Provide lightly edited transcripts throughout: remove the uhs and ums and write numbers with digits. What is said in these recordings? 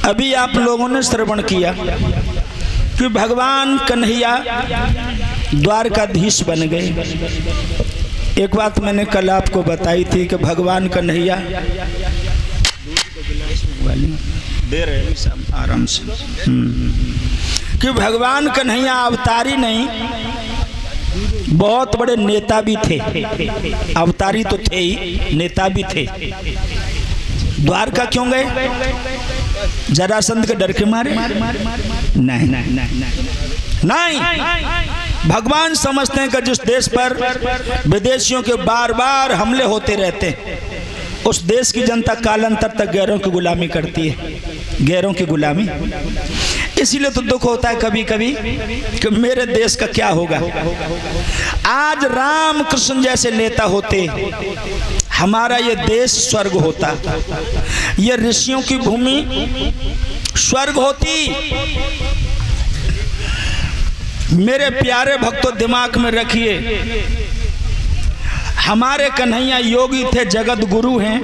अभी आप लोगों ने श्रवण किया कि भगवान कन्हैया द्वारकाधीश बन गए। एक बात मैंने कल आपको बताई थी कि भगवान कन्हैया दे रहे आराम से कि भगवान कन्हैया अवतारी नहीं, बहुत बड़े नेता भी थे। अवतारी तो थे ही, नेता भी थे। द्वारका क्यों गए? जरासंध के डर के मारे? नहीं। भगवान समझते हैं कि जिस देश पर विदेशियों के बार बार हमले होते रहते हैं, उस देश की जनता कालांतर तक गैरों की गुलामी करती है, गैरों की गुलामी। इसीलिए तो दुख होता है कभी कभी कि मेरे देश का क्या होगा। आज राम कृष्ण जैसे नेता होते, हमारा ये देश स्वर्ग होता, ये ऋषियों की भूमि स्वर्ग होती। मेरे प्यारे भक्तों, दिमाग में रखिए, हमारे कन्हैया योगी थे, जगत गुरु हैं,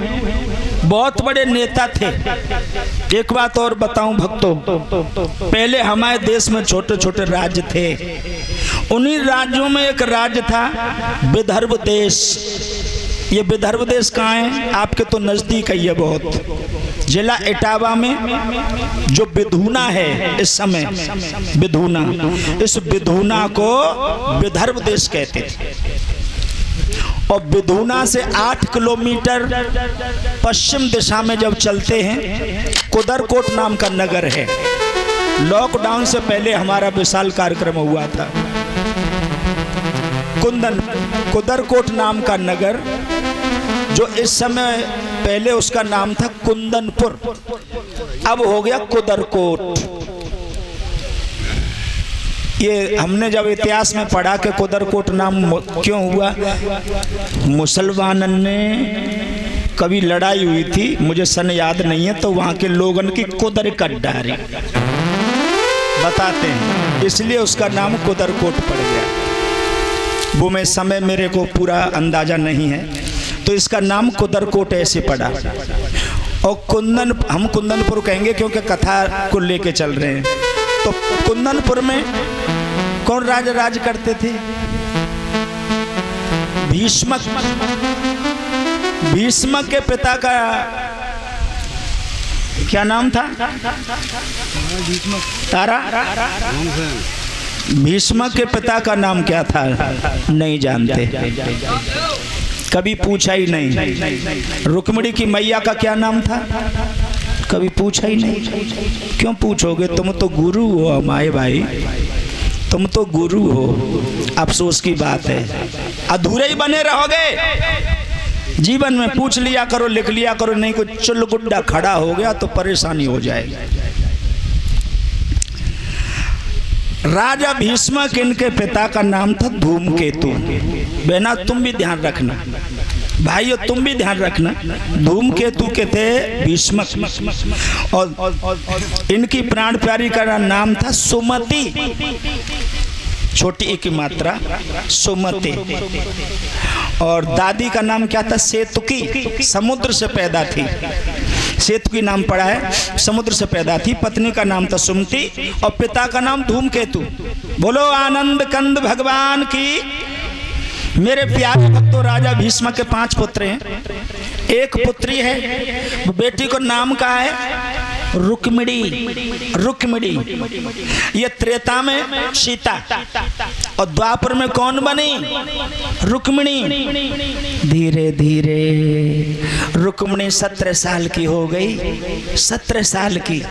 बहुत बड़े नेता थे। एक बात और बताऊं भक्तों, पहले हमारे देश में छोटे छोटे राज्य थे। उन्हीं राज्यों में एक राज्य था विदर्भ देश। ये विदर्भ देश कहाँ है? आपके तो नजदीक है ये बहुत। जिला इटावा में जो विधूना है इस समय, विधूना, इस विधूना को विदर्भ देश कहते थे। और विधूना से 8 किलोमीटर पश्चिम दिशा में जब चलते हैं, कुदरकोट नाम का नगर है। लॉकडाउन से पहले हमारा विशाल कार्यक्रम हुआ था। कुदरकोट नाम का नगर, जो इस समय, पहले उसका नाम था कुंदनपुर, अब हो गया कुदरकोट। ये हमने जब इतिहास में पढ़ा कि कुदरकोट नाम क्यों हुआ, मुसलमानों ने कभी लड़ाई हुई थी, मुझे सन याद नहीं है, तो वहाँ के लोगन की कुदर कट डारी बताते हैं, इसलिए उसका नाम कुदरकोट पड़ गया। वो मैं समय मेरे को पूरा अंदाजा नहीं है, तो इसका नाम कुदरकोट ऐसे पड़ा। और हम कुंदनपुर कहेंगे क्योंकि कथा को लेके चल रहे हैं। तो कुंदनपुर में कौन राज करते थे? भीष्मक। भीष्मक के पिता का क्या नाम था? तारा। भीष्मक के पिता का नाम क्या था? नहीं जानते, कभी पूछा ही नहीं। रुक्मिणी की मैया का क्या नाम था? कभी पूछा ही नहीं। क्यों पूछोगे? तुम तो गुरु हो हमारे भाई, तुम तो गुरु हो। अफसोस की बात है, अधूरे ही बने रहोगे। जीवन में पूछ लिया करो, लिख लिया करो, नहीं कोई चुल्लगुड्डा खड़ा हो गया तो परेशानी हो जाएगी। राजा भीष्मक, इनके पिता का नाम था धूमकेतु। बहना तुम भी ध्यान रखना, भाइयों तुम भी ध्यान रखना। धूमकेतु के थे भीष्मक, और इनकी प्राण प्यारी का नाम था सुमति, छोटी एक की मात्रा सुमति। और दादी का नाम क्या था? सेतुकी, समुद्र से पैदा थी। सेतुकी नाम पड़ा है, समुद्र से पैदा थी। पत्नी का नाम था सुमति और पिता का नाम धूमकेतु। बोलो आनंद कंद भगवान की। मेरे प्यारे भक्तों, राजा भीष्म के 5 पुत्र हैं, एक पुत्री है। बेटी को नाम का है रुक्मिणी। रुक्मिणी ये त्रेता में सीता, और द्वापर में कौन बनी? रुक्मिणी। धीरे धीरे रुक्मिणी 17 साल की हो गई। 17 साल की,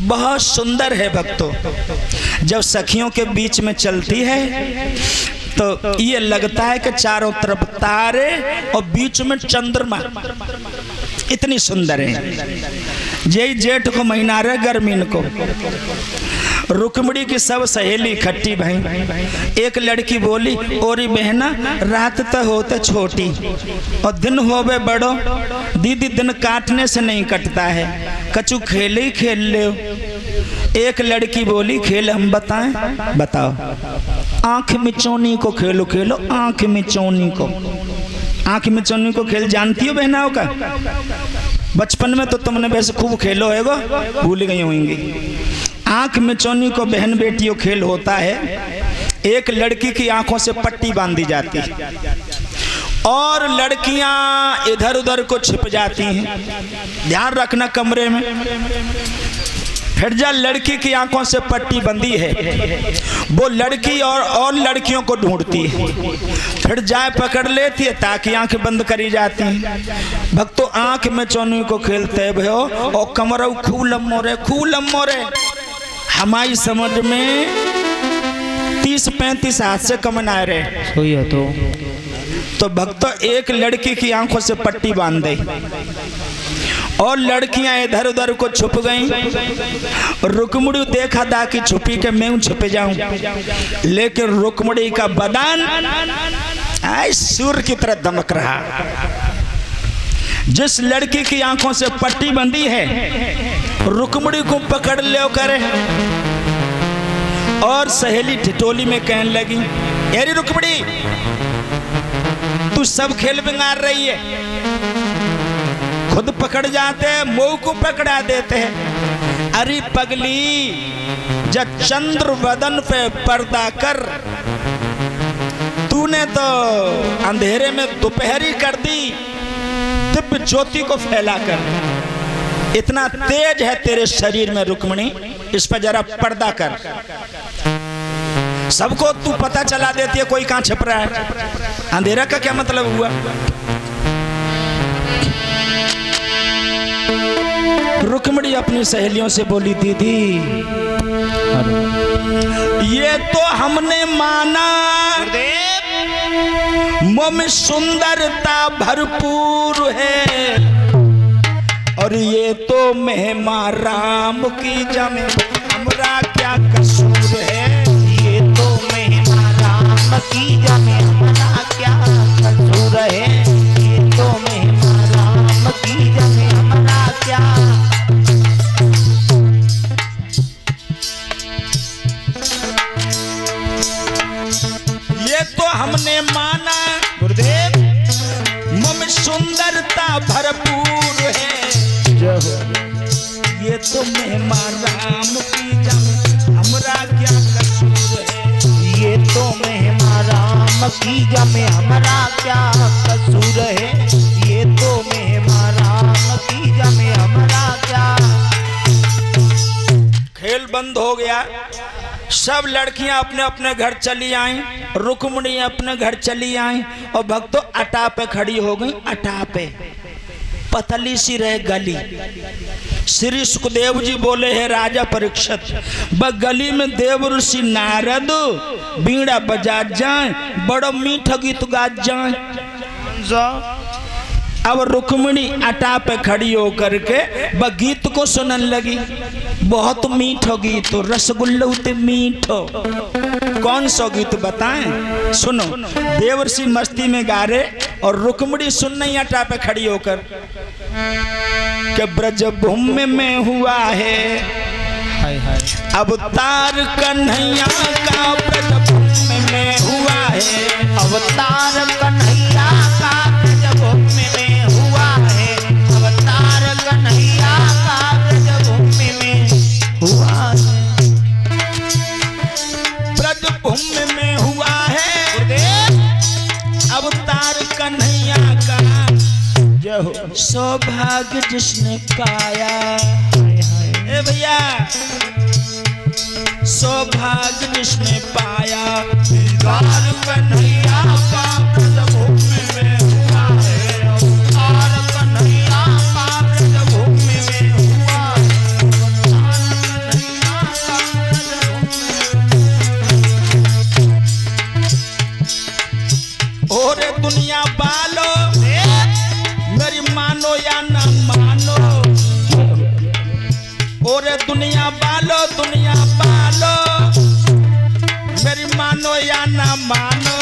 बहुत सुंदर है भक्तों। जब सखियों के बीच में चलती है तो ये लगता है कि चारों तरफ तारे और बीच में चंद्रमा, इतनी सुंदर है। यही जेठ को महीना रहे, गर्मीन को रुक्मिणी की सब सहेली इकट्ठी भाई। एक लड़की बोली, ओरी बहना रात तो होते छोटी और दिन होवे बड़ो, दीदी दिन काटने से नहीं कटता है, कछु खेले ही खेल ले। एक लड़की बोली, खेल हम बताएं? बताओ। आंख मिचौनी को खेलो, खेलो आंख मिचौनी को। आंख मिचौनी को खेल जानती हो बहनाओं का? बचपन में तो तुमने वैसे खूब खेलो है वो, भूल गई होंगी। आंख में चौनी को बहन बेटियों खेल होता है। एक लड़की की आंखों से पट्टी बांधी जाती है और लड़कियां इधर उधर को छिप जाती हैं। ध्यान रखना कमरे में। फिर जब लड़की की आंखों से पट्टी बंधी है, वो लड़की और लड़कियों को ढूंढती है, फिर जाए पकड़ लेती है ताकि आंखें बंद करी जाती हैं। भक्तों, आंख में चौनी को खेलते भयो और कमर खूब लम्बो रे। हमारी समझ में 30-35 हाथ से कम ना रहे तो भक्तों एक लड़की की आंखों से पट्टी बांध दी और लड़कियां इधर उधर को छुप गईं। रुक्मणी देखा था कि छुपी के मैं छुप जाऊं, लेकिन रुक्मणी का बदन सूर्य की तरह दमक रहा। जिस लड़की की आंखों से पट्टी बंधी है, रुक्मणी को पकड़ ले करे और सहेली ठिठोली में कहने लगी, अरे रुक्मणी, तू सब खेल बिगाड़ रही है, खुद पकड़ जाते हैं, मुंह को पकड़ा देते हैं। अरे पगली, जब चंद्र वदन पे पर्दा कर, तूने तो अंधेरे में दोपहरी कर दी, दिव्य ज्योति को फैला कर। इतना तेज है तेरे शरीर में रुक्मणी, इस पर जरा पर्दा कर। सबको तू पता चला देती है कोई कहां छिप रहा है। अंधेरा का क्या मतलब हुआ? रुक्मणी अपनी सहेलियों से बोली, दीदी ये तो हमने माना मुँह में सुंदरता भरपूर है, और ये तो महिमा राम की जमे, हमरा क्या कसूर है। ये तो महिमा राम की जमे, हमरा क्या कसूर है। ये तो महिमा राम की जमे, हमरा क्या। ये तो हमने माना गुरुदेव मुँह में सुंदरता भरपूर है, ये तो महिमा राम की जमे, हमरा क्या कसूर है। ये तो महिमा राम की जमे, हमरा क्या कसूर है। ये तो महिमा राम की जमे, हमरा क्या। खेल बंद हो गया। सब लड़कियां अपने अपने घर चली आईं, रुक्मणी अपने घर चली आईं और भक्तों अटा पे खड़ी हो गई। अटा पे पतली सी रह गली। श्री सुखदेव जी बोले है राजा परीक्षित, ब गली में देव ऋषि नारद बीड़ा बजा जाए, बड़ो मीठा गीत गा जाए। अब रुक्मणी अटा पे खड़ी होकर के ब गीत को सुनने लगी। बहुत मीठो गीत, रसगुल्ला उते मीठो। कौन सा गीत बताएं? सुनो। देवर्षि मस्ती में गा रहे और रुक्मणी सुन नहीं अटा पे खड़ी होकर कि ब्रज भूमि में हुआ है अवतार कन्हैया का, ब्रज भूमि में हुआ है अवतार कन्हैया का, ब्रज भूमि में हुआ है। अवतार कन्हैया का, ब्रज भूमि में हुआ है। ब्रज भूमि में हुआ है अवतार कन्हैया का, सौभाग्य जिसने पाया। ए भैया, सौभाग्य जिसने पाया, अवतार कन्हैया का, ब्रज भूमि में हुआ है। अवतार कन्हैया का, ब्रज भूमि में हुआ है। अवतार कन्हैया का, और दुनिया वालों मेरी मानो या ना मानो, और दुनिया वालों मेरी मानो या ना मानो,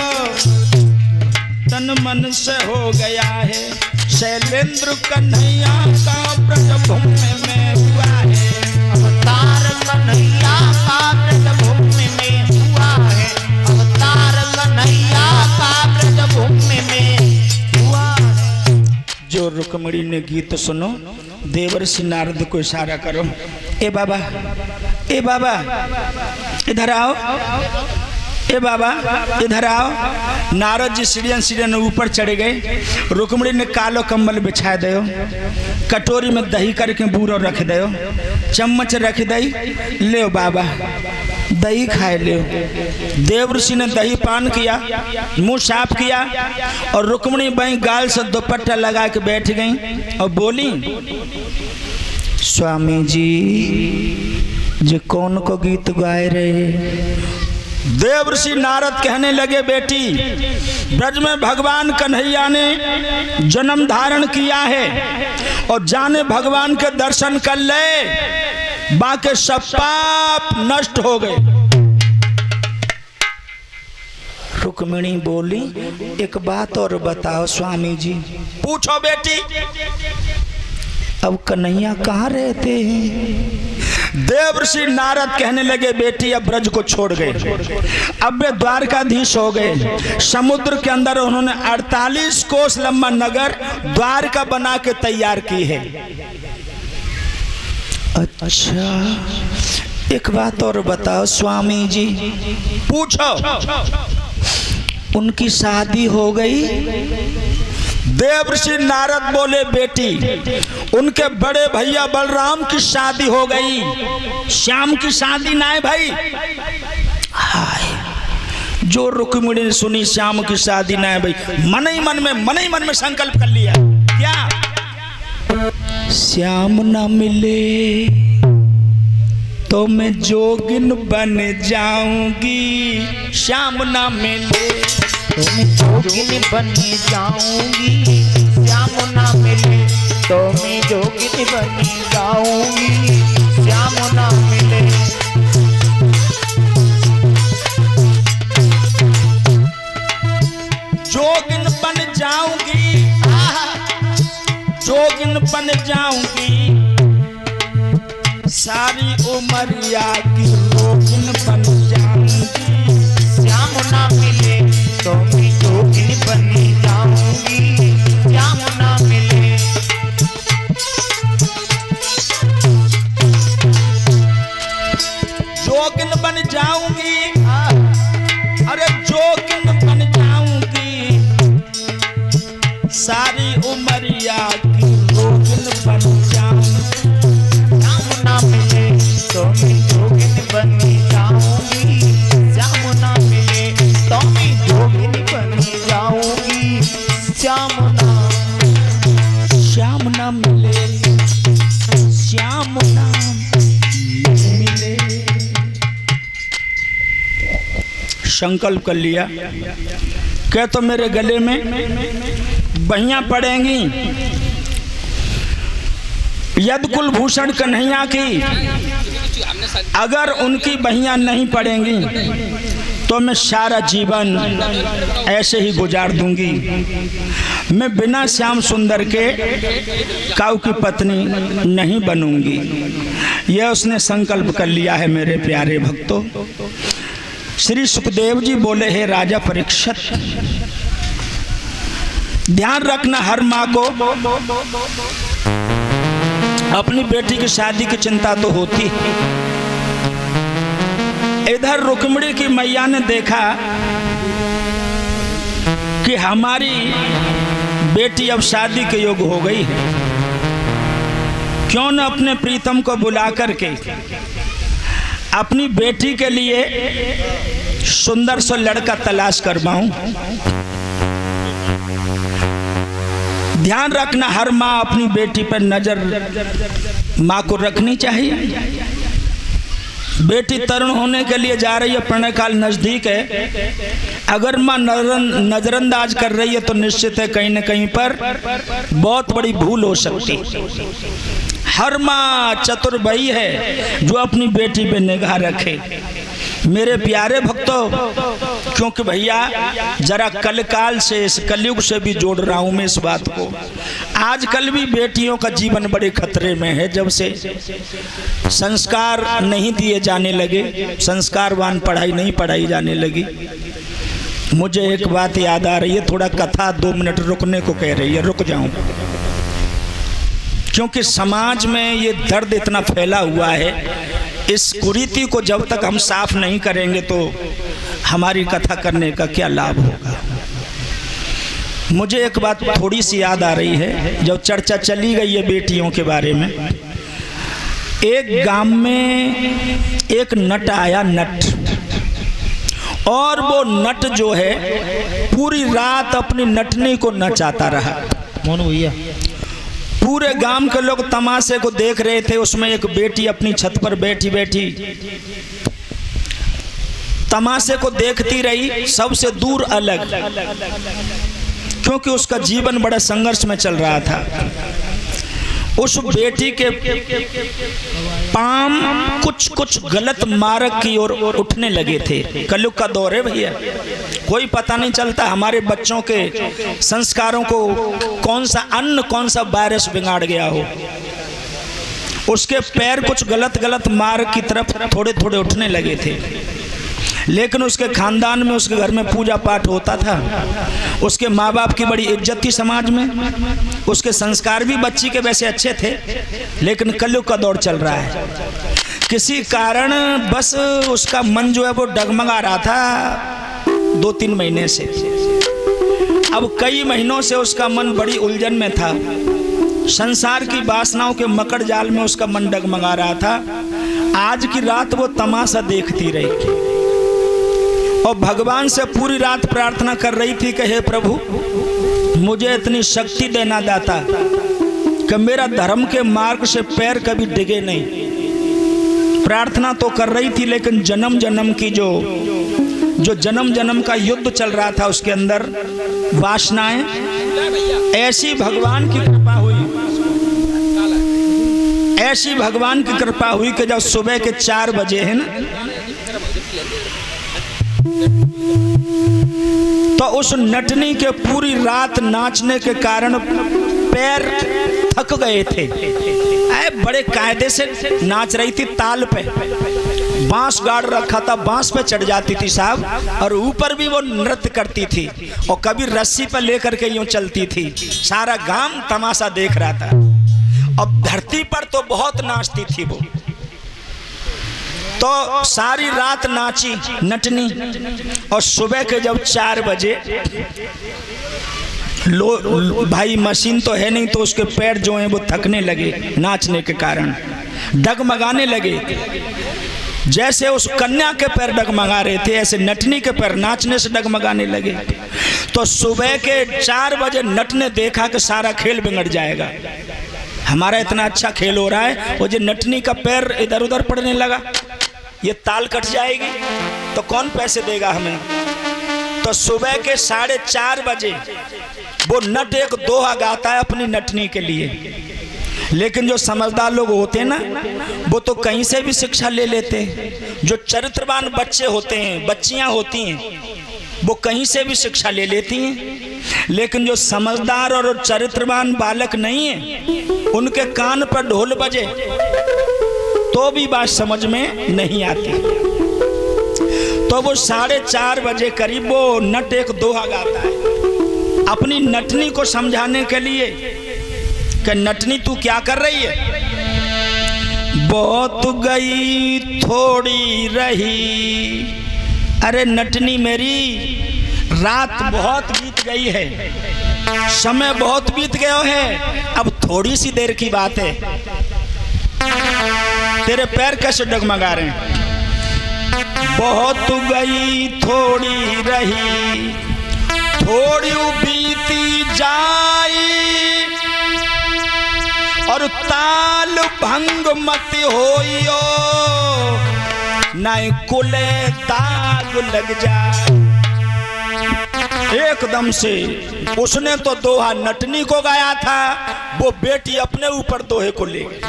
तन मन से हो गया है शैलेंद्र कन्हैया का, ब्रज भूमि में हुआ है। अवतार कन्हैया का, ब्रज भूमि में हुआ है। अवतार कन्हैया का, ब्रज भूमि में हुआ है। जो रुक रुक्मिणी ने गीत सुनो, देवर्षि नारद को इशारा करो, ए बाबा, ए बाबा इधर आओ, ए बाबा इधर आओ। नारद जी सीढ़ियन ऊपर चढ़े गए। रुक्मिणी ने कालो कंबल बिछा दो, कटोरी में दही करके बूरो रख दो, चम्मच रख दई, ले बाबा दही खाए ले। देवर्षि ने दही पान किया, मुंह साफ किया और रुक्मिणी बाई गाल से दुपट्टा लगा के बैठ गई और बोली, स्वामी जी जे कौन को गीत गाए रहे। देवर्षि नारद कहने लगे, बेटी ब्रज में भगवान कन्हैया ने जन्म धारण किया है और जाने भगवान के दर्शन कर ले, बाकी सब पाप नष्ट हो गए। रुक्मिणी बोली, एक बात और बताओ स्वामी जी। पूछो बेटी। अब कन्हैया कहाँ रहते हैं। देवर्षि नारद कहने लगे, बेटी अब ब्रज को छोड़ गए, अब वे द्वारकाधीश हो गए। समुद्र के अंदर उन्होंने 48 कोस लंबा नगर द्वारका बना के तैयार की है। अच्छा एक बात और बताओ स्वामी जी। पूछो। उनकी शादी हो गई। देवर्षि नारद बोले, बेटी उनके बड़े भैया बलराम की शादी हो गई, श्याम की शादी ना है भाई। हाय, जो रुक्मिणी ने सुनी श्याम की शादी ना है भाई, मन ही मन में संकल्प कर लिया, क्या श्याम ना मिले तो मैं जोगिन बन जाऊंगी, श्याम ना मिले तो मैं जोगिनी बन जाऊंगी, श्याम ना मिले तो मैं जोगिनी बन जाऊंगी, श्याम ना मिले। जोगिन बन जाऊंगी, जोगिन बन जाऊंगी, सारी उमरिया की रोगिन बन जाऊंगी, श्याम ना मिले तो मैं जोगिनी बन जाऊंगी, श्याम ना मिले। जोगिन बन जाऊंगी, अरे जोगिन बन जाऊंगी, सारी उमरिया की रोगिन बन जाऊंगी, श्याम ना मिले तो मैं जोगिनी बन जाऊंगी, श्याम ना मिले तो मैं जोगिनी बन जाऊंगी, श्याम ना मिले, श्याम ना मिले। संकल्प कर लिया, क्या तो मेरे गले में बहियां पड़ेंगी, यद कुलभूषण कन्हैया की, अगर उनकी बहियां नहीं पड़ेंगी तो मैं सारा जीवन ऐसे ही गुजार दूंगी। मैं बिना श्याम सुंदर के काऊ की पत्नी नहीं बनूंगी। यह उसने संकल्प कर लिया है। मेरे प्यारे भक्तों, श्री सुखदेव जी बोले, हे राजा परीक्षित, ध्यान रखना हर माँ को अपनी बेटी की शादी की चिंता तो होती है। इधर रुक्मिणी की मैया ने देखा कि हमारी बेटी अब शादी के योग्य हो गई है, क्यों न अपने प्रीतम को बुला करके अपनी बेटी के लिए सुंदर सा लड़का तलाश करवाऊं। ध्यान रखना हर माँ अपनी बेटी पर नजर माँ को रखनी चाहिए। बेटी तरुण होने के लिए जा रही है, प्रणय काल नजदीक है, अगर माँ नजरअंदाज कर रही है तो निश्चित है कहीं न कहीं पर बहुत बड़ी भूल हो सकती। हर माँ चतुर भई है जो अपनी बेटी पे निगाह रखे। मेरे प्यारे भक्तों, क्योंकि भैया जरा कल काल से, इस कलयुग से भी जोड़ रहा हूं मैं इस बात को। आजकल भी बेटियों का जीवन बड़े खतरे में है। जब से संस्कार नहीं दिए जाने लगे, संस्कारवान पढ़ाई नहीं पढ़ाई जाने लगी, मुझे एक बात याद आ रही है। थोड़ा कथा 2 मिनट रुकने को कह रही है, रुक जाऊं। क्योंकि समाज में ये दर्द इतना फैला हुआ है, इस कुरीति को जब तक हम साफ नहीं करेंगे तो हमारी कथा करने का क्या लाभ होगा। मुझे एक बात थोड़ी सी याद आ रही है, जब चर्चा चली गई है बेटियों के बारे में। एक गांव में एक नट आया, नट, और वो नट जो है पूरी रात अपनी नटनी को नचाता रहा। मोनू भैया, पूरे गांव के लोग तमाशे को देख रहे थे। उसमें एक बेटी अपनी छत पर बैठी बैठी तमाशे को देखती रही, सबसे दूर अलग, क्योंकि उसका जीवन बड़ा संघर्ष में चल रहा था। उस बेटी के पांव कुछ कुछ गलत मार्ग की ओर उठने लगे थे। कलयुग का दौर है भैया, कोई पता नहीं चलता हमारे बच्चों के संस्कारों को कौन सा अन्न, कौन सा वायरस बिगाड़ गया हो। उसके पैर कुछ गलत गलत मार्ग की तरफ थोड़े थोड़े उठने लगे थे। लेकिन उसके खानदान में, उसके घर में पूजा पाठ होता था, उसके माँ बाप की बड़ी इज्जत थी समाज में, उसके संस्कार भी बच्ची के वैसे अच्छे थे। लेकिन कलयुग का दौर चल रहा है, किसी कारण बस उसका मन जो है वो डगमगा रहा था 2-3 महीने से। अब कई महीनों से उसका मन बड़ी उलझन में था, संसार की वासनाओं के मकड़ जाल में उसका मन डगमगा रहा था। आज की रात वो तमाशा देखती रही और भगवान से पूरी रात प्रार्थना कर रही थी कि हे प्रभु, मुझे इतनी शक्ति देना दाता कि मेरा धर्म के मार्ग से पैर कभी डिगे नहीं। प्रार्थना तो कर रही थी, लेकिन जन्म जन्म की जो जन्म जन्म का युद्ध चल रहा था उसके अंदर, वासनाएं, ऐसी भगवान की कृपा हुई, ऐसी भगवान की कृपा हुई कि जब सुबह के 4 बजे है ना, तो उस नटनी के पूरी रात नाचने के कारण पैर थक गए थे। बड़े कायदे से नाच रही थी, ताल पे बांस गाड़ रखा था, बांस पे चढ़ जाती थी साहब, और ऊपर भी वो नृत्य करती थी और कभी रस्सी पे लेकर के यूं चलती थी। सारा गांव तमाशा देख रहा था। अब धरती पर तो बहुत नाचती थी वो, तो सारी रात नाची नटनी, और सुबह के जब 4 बजे भाई मशीन तो है नहीं, तो उसके पैर जो हैं वो थकने लगे, नाचने के कारण डगमगाने लगे। जैसे उस कन्या के पैर डगमगा रहे थे, ऐसे नटनी के पैर नाचने से डगमगाने लगे। तो सुबह के 4 बजे नट ने देखा कि सारा खेल बिगड़ जाएगा, हमारा इतना अच्छा खेल हो रहा है, वो जो नटनी का पैर इधर उधर पड़ने लगा, ये ताल कट जाएगी तो कौन पैसे देगा हमें। तो सुबह के 4:30 बजे वो नट एक दोहा गाता है अपनी नटनी के लिए। लेकिन जो समझदार लोग होते हैं ना, वो तो कहीं से भी शिक्षा ले लेते हैं। जो चरित्रवान बच्चे होते हैं, बच्चियां होती हैं, वो कहीं से भी शिक्षा ले लेती हैं। लेकिन जो समझदार और चरित्रवान बालक नहीं है, उनके कान पर ढोल बजे तो भी बात समझ में नहीं आती। तो वो 4:30 बजे करीब वो नट एक दोहा गाता है अपनी नटनी को समझाने के लिए कि नटनी तू क्या कर रही है। बहुत गई थोड़ी रही, अरे नटनी मेरी, रात बहुत बीत गई है, समय बहुत बीत गया है, अब थोड़ी सी देर की बात है, तेरे पैर कैसे डगमगा रहे हैं। बहुत गई थोड़ी रही, थोड़ी बीती जाई, और ताल भंग मत होइयो, नहीं कुले दाग लग जाए। एकदम से उसने तो दोहा नटनी को गाया था, वो बेटी अपने ऊपर दोहे को ले गई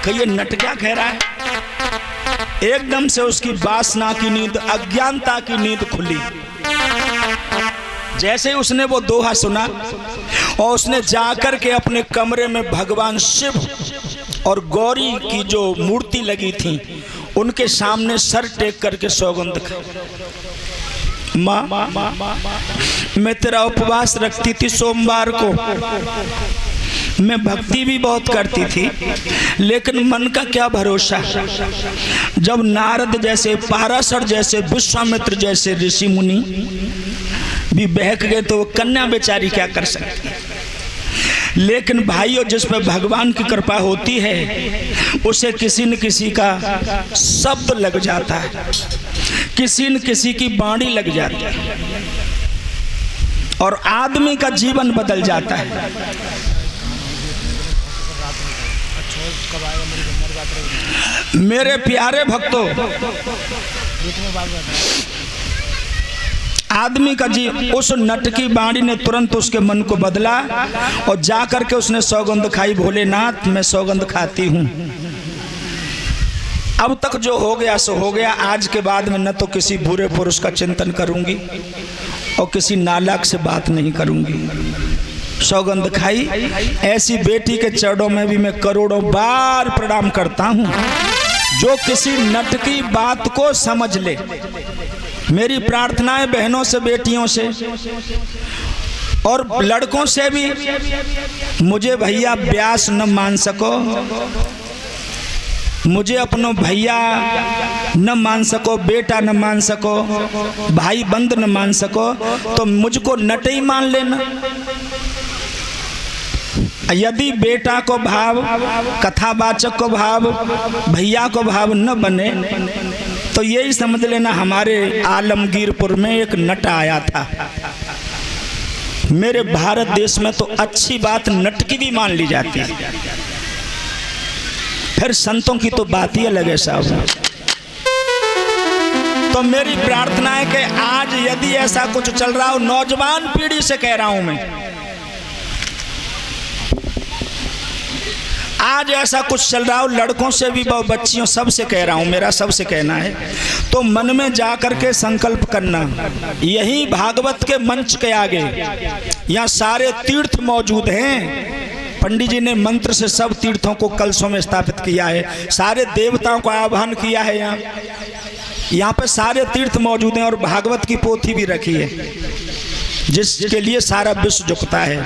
कि ये नट क्या कह रहा है। एकदम से उसकी वासना की नींद, अज्ञानता की नींद खुली। जैसे उसने वो दोहा सुना और उसने जाकर के अपने कमरे में भगवान शिव और गौरी की जो मूर्ति लगी थी उनके सामने सर टेक करके सौगंध खाई। माँ, मैं तेरा उपवास रखती थी सोमवार को, मैं भक्ति भी बहुत करती थी, लेकिन मन का क्या भरोसा। जब नारद जैसे, पाराशर जैसे, विश्वामित्र जैसे ऋषि मुनि भी बहक गए तो वो कन्या बेचारी क्या कर सकती है। लेकिन भाइयों, जिस पर भगवान की कृपा होती है उसे किसी न किसी का शब्द लग जाता है, किसी न किसी की बाणी लग जाती है और आदमी का जीवन बदल जाता है। मेरे प्यारे भक्तों, आदमी का उस नट की बाणी ने तुरंत उसके मन को बदला और जाकर के उसने सौगंध खाई, भोलेनाथ मैं सौगंध खाती हूं, अब तक जो हो गया सो हो गया, आज के बाद में न तो किसी बुरे पुरुष का चिंतन करूंगी और किसी नालायक से बात नहीं करूंगी। सौगंध खाई। ऐसी बेटी के चरणों में भी मैं करोड़ों बार प्रणाम करता हूं जो किसी नट की बात को समझ ले। मेरी प्रार्थनाएं बहनों से, बेटियों से और लड़कों से भी, मुझे भैया ब्यास न मान सको, मुझे अपनो भैया न मान सको, बेटा न मान सको, भाई बंद न मान सको, तो मुझको नट ही मान लेना। यदि बेटा को भाव, कथावाचक को भाव, भैया को भाव न बने तो यही समझ लेना हमारे आलमगीरपुर में एक नट आया था। मेरे भारत देश में तो अच्छी बात नट की भी मान ली जाती है, फिर संतों की तो बात ही अलग है साहब। तो मेरी प्रार्थना है कि आज यदि ऐसा कुछ चल रहा हो, नौजवान पीढ़ी से कह रहा हूं मैं, आज ऐसा कुछ चल रहा हो, लड़कों से भी, बच्चियों, सबसे कह रहा हूं, मेरा सबसे कहना है, तो मन में जाकर के संकल्प करना। यही भागवत के मंच के आगे यहाँ सारे तीर्थ मौजूद हैं। पंडित जी ने मंत्र से सब तीर्थों को कलशों में स्थापित किया है, सारे देवताओं का आह्वान किया है। यहाँ पे सारे तीर्थ मौजूद हैं और भागवत की पोथी भी रखी है जिसके लिए सारा विश्व झुकता है।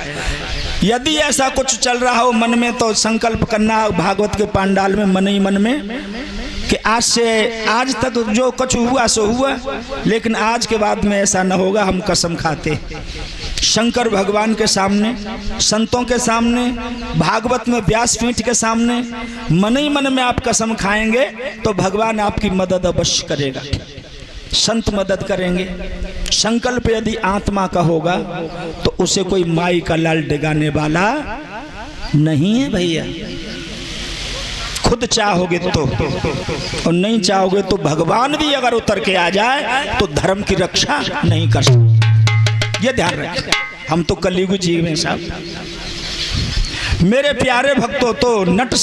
यदि ऐसा कुछ चल रहा हो मन में तो संकल्प करना भागवत के पांडाल में, मन ही मन में, कि आज से आज तक जो कुछ हुआ सो हुआ, लेकिन आज के बाद में ऐसा न होगा। हम कसम खाते शंकर भगवान के सामने, संतों के सामने, भागवत में व्यासपीठ के सामने मन ही मन में आप कसम खाएंगे तो भगवान आपकी मदद अवश्य करेगा, संत मदद करेंगे। संकल्प यदि आत्मा का होगा तो उसे कोई माई का लाल डिगाने वाला नहीं है भैया। खुद चाहोगे तो, और नहीं चाहोगे तो भगवान भी अगर उतर के आ जाए तो धर्म की रक्षा नहीं कर सकते। ये ध्यान रखें, हम तो कलयुगी जीव हैं साहब। मेरे प्यारे भक्तों, तो नट